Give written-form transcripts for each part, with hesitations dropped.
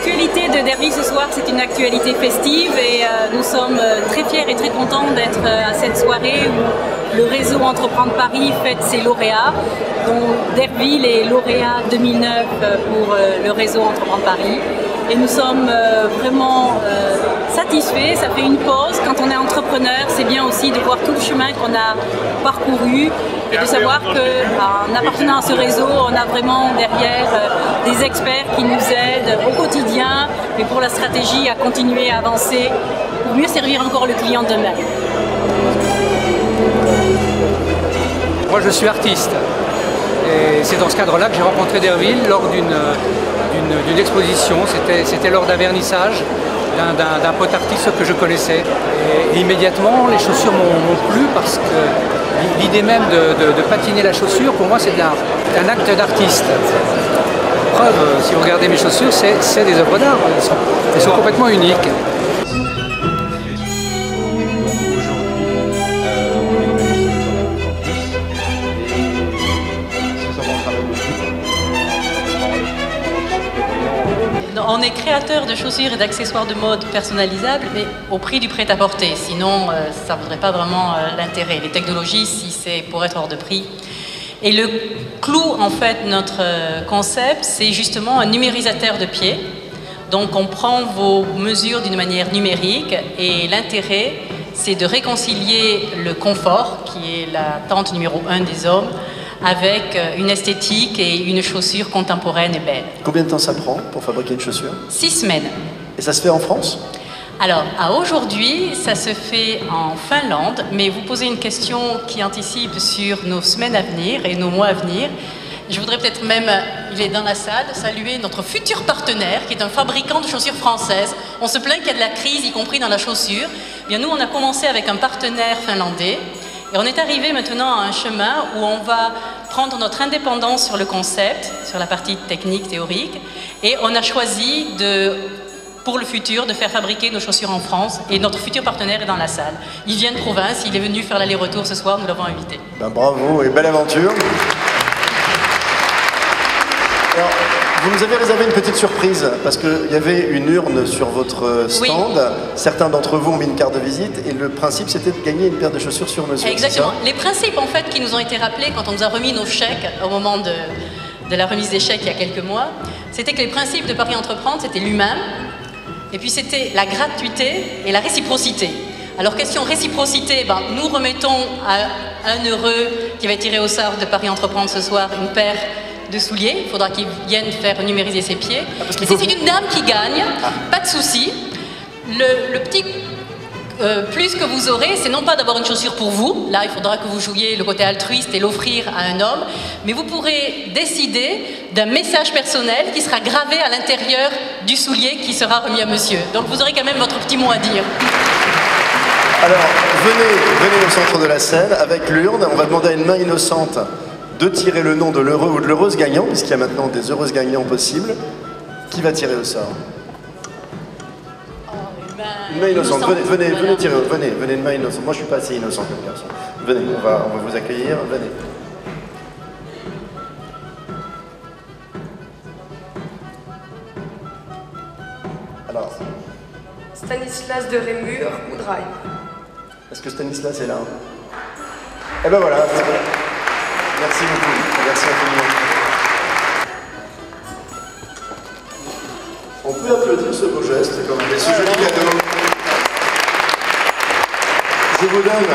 L'actualité de Derville ce soir, c'est une actualité festive et nous sommes très fiers et très contents d'être à cette soirée où le réseau Entreprendre Paris fête ses lauréats, dont Derville est lauréat 2009 pour le réseau Entreprendre Paris. Et nous sommes vraiment satisfaits, ça fait une pause. Quand on est entrepreneur, c'est bien aussi de voir tout le chemin qu'on a parcouru et de savoir qu'en appartenant à ce réseau, on a vraiment derrière des experts qui nous aident au quotidien et pour la stratégie à continuer à avancer pour mieux servir encore le client demain. Moi je suis artiste et c'est dans ce cadre-là que j'ai rencontré Derville lors d'une exposition, c'était lors d'un vernissage d'un pote artiste que je connaissais. Et immédiatement les chaussures m'ont plu parce que l'idée même de patiner la chaussure, pour moi c'est un acte d'artiste. Preuve, si vous regardez mes chaussures, c'est des œuvres d'art, elles sont complètement uniques. On est créateur de chaussures et d'accessoires de mode personnalisables, mais au prix du prêt-à-porter. Sinon, ça ne vaudrait pas vraiment l'intérêt. Les technologies, si c'est pour être hors de prix. Et le clou, en fait, de notre concept, c'est justement un numérisateur de pieds. Donc, on prend vos mesures d'une manière numérique et l'intérêt, c'est de réconcilier le confort, qui est la tente numéro 1 des hommes, avec une esthétique et une chaussure contemporaine et belle. Combien de temps ça prend pour fabriquer une chaussure? 6 semaines. Et ça se fait en France? Alors, à aujourd'hui, ça se fait en Finlande, mais vous posez une question qui anticipe sur nos semaines à venir et nos mois à venir. Je voudrais peut-être même, il est dans la salle, saluer notre futur partenaire, qui est un fabricant de chaussures françaises. On se plaint qu'il y a de la crise, y compris dans la chaussure. Bien, nous, on a commencé avec un partenaire finlandais. Et on est arrivé maintenant à un chemin où on va prendre notre indépendance sur le concept, sur la partie technique, théorique, et on a choisi pour le futur de faire fabriquer nos chaussures en France, et notre futur partenaire est dans la salle. Il vient de province, il est venu faire l'aller-retour ce soir, nous l'avons invité. Ben, bravo et belle aventure. Alors, vous nous avez réservé une petite surprise, parce qu'il y avait une urne sur votre stand. Oui. Certains d'entre vous ont mis une carte de visite, et le principe c'était de gagner une paire de chaussures sur mesure. Exactement. Les principes en fait qui nous ont été rappelés quand on nous a remis nos chèques au moment de la remise des chèques il y a quelques mois, c'était que les principes de Paris Entreprendre, c'était l'humain, et puis c'était la gratuité et la réciprocité. Alors question réciprocité, ben, nous remettons à un heureux qui va tirer au sort de Paris Entreprendre ce soir une paire de souliers, il faudra qu'ils viennent faire numériser ses pieds. Et si c'est une dame qui gagne, pas de souci. Le petit plus que vous aurez, c'est non pas d'avoir une chaussure pour vous, là il faudra que vous jouiez le côté altruiste et l'offrir à un homme, mais vous pourrez décider d'un message personnel qui sera gravé à l'intérieur du soulier qui sera remis à monsieur. Donc vous aurez quand même votre petit mot à dire. Alors, venez au centre de la scène avec l'urne, on va demander à une main innocente de tirer le nom de l'heureux ou de l'heureuse gagnant, puisqu'il y a maintenant des heureuses gagnants possibles. Qui va tirer au sort? Une main innocente, venez tirer, venez, une main innocente. Moi je suis pas assez innocent comme garçon. Venez, on va vous accueillir, venez. Alors. Stanislas de Rémur, Oudraille. Est-ce que Stanislas est là? Eh ben voilà, c'est bon. Merci beaucoup, merci infiniment. On peut applaudir ce beau geste, comme ce joli cadeau. Je vous donne,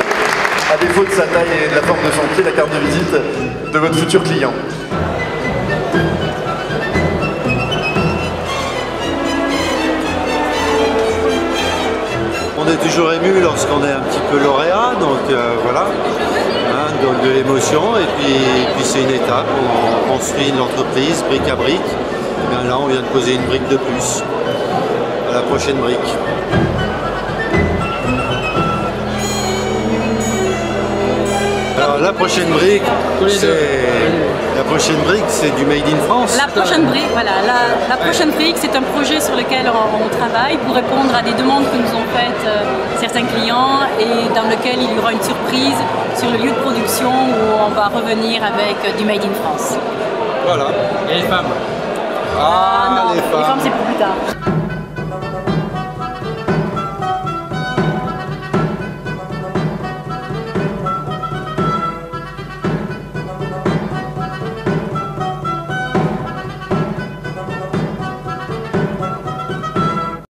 à défaut de sa taille et de la forme de son pied, la carte de visite de votre futur client. On est toujours ému lorsqu'on est un petit peu lauréat, donc voilà. Donc de l'émotion, et puis c'est une étape, on construit l'entreprise brique à brique, et bien là on vient de poser une brique de plus à la prochaine brique. Alors la prochaine brique, c'est du Made in France. La prochaine brique, voilà, la prochaine brique, c'est un projet sur lequel on travaille pour répondre à des demandes que nous ont faites certains clients et dans lequel il y aura une surprise sur le lieu de production où on va revenir avec du Made in France. Voilà, et les femmes. Ah, non, les femmes. c'est pour plus tard.